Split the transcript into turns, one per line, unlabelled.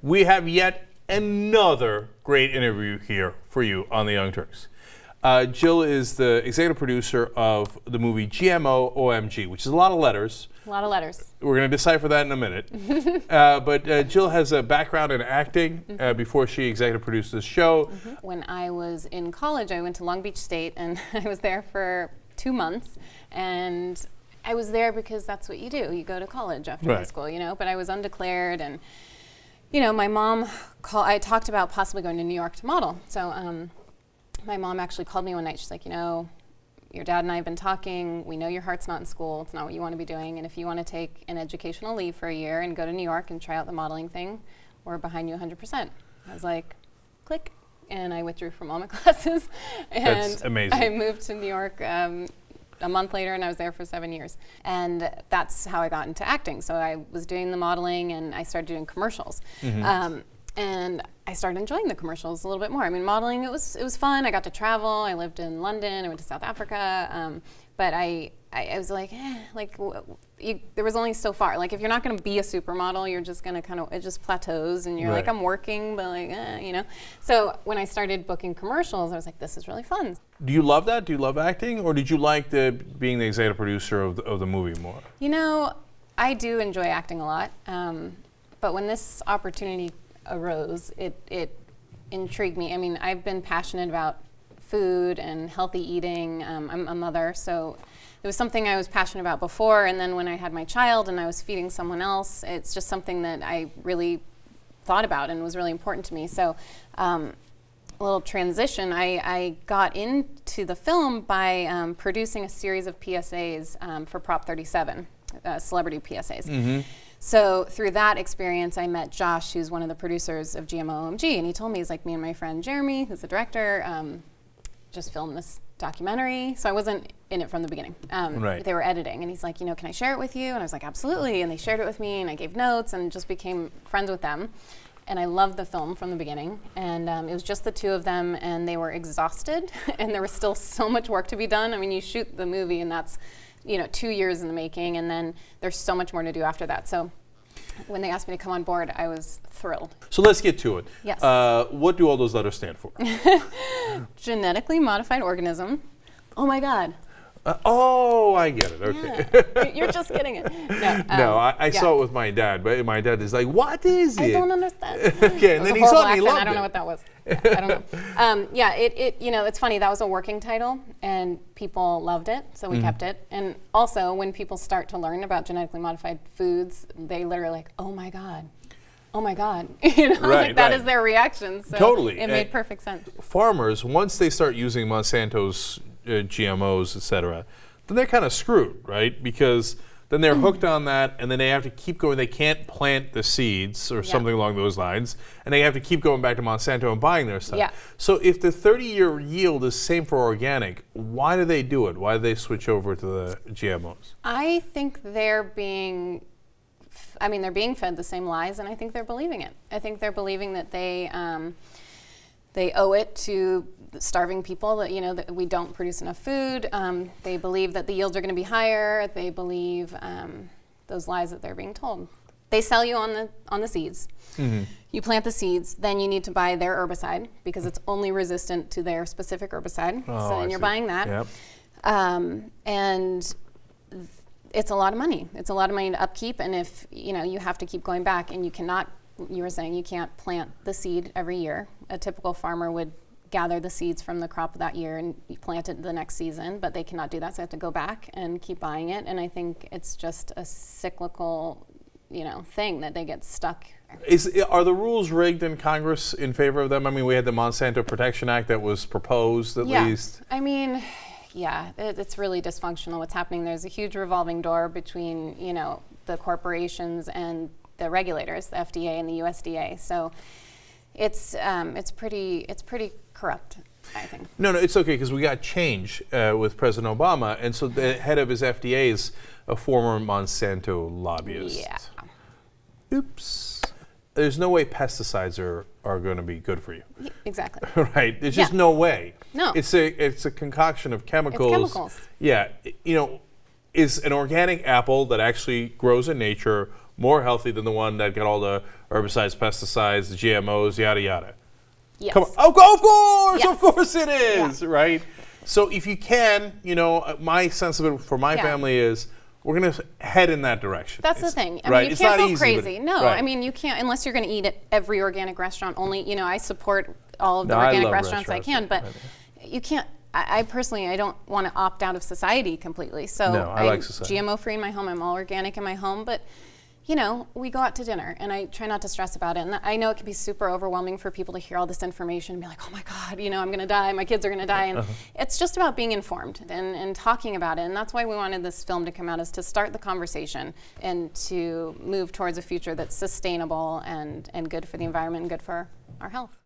we have yet another great interview here for you on the Young Turks. Jill is the executive producer of the movie GMO OMG, which is a lot of letters.
A lot of letters.
We're going to decipher that in a minute. But Jill has a background in acting before she executive produced this show.
When I was in college, I went to Long Beach State, and I was there for 2 months. And I was there because that's what you do. You go to college after high school, you know. But I was undeclared, and my mom I talked about possibly going to New York to model. So my mom actually called me one night. She's like, your dad and I have been talking. We know your heart's not in school. It's not what you want to be doing. And if you want to take an educational leave for a year and go to New York and try out the modeling thing, we're behind you 100%. I was like, click. And I withdrew from all my classes. And
that's amazing.
I moved to New York a month later, and I was there for 7 years. And that's how I got into acting. So I was doing the modeling, and I started doing commercials. And I started enjoying the commercials a little bit more. I mean, modeling, it was fun. I got to travel. I lived in London. I went to South Africa. But I was like, there was only so far. Like, if you're not going to be a supermodel, you're just going to it just plateaus. And you're like, I'm working, but So when I started booking commercials, I was like, this is really fun.
Do you love that? Do you love acting? Or did you like being the executive producer of the movie more?
I do enjoy acting a lot. But when this opportunity arose, it intrigued me. I mean, I've been passionate about food and healthy eating. I'm a mother, so it was something I was passionate about before, and then when I had my child and I was feeding someone else, it's just something that I really thought about and was really important to me. So a little transition, I got into the film by producing a series of PSAs for Prop 37, celebrity PSAs. So through that experience, I met Josh, who's one of the producers of GMO OMG, and he told me, he's like, me and my friend Jeremy, who's the director, just filmed this documentary. So I wasn't in it from the beginning. They were editing, and he's like, can I share it with you? And I was like, absolutely. And they shared it with me, and I gave notes and just became friends with them. And I loved the film from the beginning. And it was just the two of them, and they were exhausted, and there was still so much work to be done. I mean, you shoot the movie, and that's 2 years in the making, and then there's so much more to do after that. So when they asked me to come on board, I was thrilled.
So let's get to it.
Yes.
What do all those letters stand for?
Genetically modified organism. Oh my God.
I get it. Okay.
Yeah. You're just getting it.
No, I saw it with my dad, but my dad is like, what is it?
I don't understand.
Okay, and then he saw it and he loved it.
I don't know what that was. I don't know. It's funny, that was a working title, and people loved it, so we kept it. And also, when people start to learn about genetically modified foods, they literally like, oh my God. That is their reaction. So
totally.
It made perfect sense.
Farmers, once they start using Monsanto's GMOs, et cetera, then they're kind of screwed, right? Because then they're hooked on that, and then they have to keep going. They can't plant the seeds or something along those lines, and they have to keep going back to Monsanto and buying their stuff. Yeah. So if the 30-year yield is same for organic, why do they do it? Why do they switch over to the GMOs?
I think they're being fed the same lies, and I think they're believing it. I think they're believing that they owe it to starving people that we don't produce enough food. They believe that the yields are going to be higher. They believe those lies that they're being told. They sell you on the seeds. You plant the seeds, then you need to buy their herbicide because it's only resistant to their specific herbicide. So then you're buying that. Yep. And it's a lot of money. It's a lot of money to upkeep, and if you have to keep going back, and you were saying you can't plant the seed every year. A typical farmer would gather the seeds from the crop of that year and plant it the next season, but they cannot do that, so they have to go back and keep buying it. And I think it's just a cyclical, thing that they get stuck.
Are the rules rigged in Congress in favor of them? I mean, we had the Monsanto Protection Act that was proposed, at least.
I mean, it's really dysfunctional what's happening. There's a huge revolving door between, the corporations and the regulators, the FDA and the USDA. So it's pretty corrupt, I think.
No, it's okay, because we got change with President Obama, and so the head of his FDA is a former Monsanto lobbyist.
Yeah.
Oops. There's no way pesticides are going to be good for you.
Exactly.
Right? There's just no way.
No.
It's a concoction of chemicals.
It's chemicals.
Yeah. Is an organic apple that actually grows in nature more healthy than the one that got all the herbicides, pesticides, the GMOs, yada yada.
Yes.
Come on. Oh,
Yes.
of course it is, right? So if you can, my sense of it for my family is we're going to head in that direction.
That's the thing. I
right?
mean, you
It's
can't
not
go
easy,
crazy.
but-
No,
right.
I mean, you can't unless you're going to eat at every organic restaurant. Only, I support all of the
No, I
organic
love
restaurants I can, but
restaurants.
you can't. I personally, I don't want to opt out of society completely. So
No, I like society.
GMO free in my home. I'm all organic in my home, but we go out to dinner and I try not to stress about it. And I know it can be super overwhelming for people to hear all this information and be like, oh my God, I'm going to die. My kids are going to die. And it's just about being informed and talking about it. And that's why we wanted this film to come out, is to start the conversation and to move towards a future that's sustainable and good for the environment and good for our health.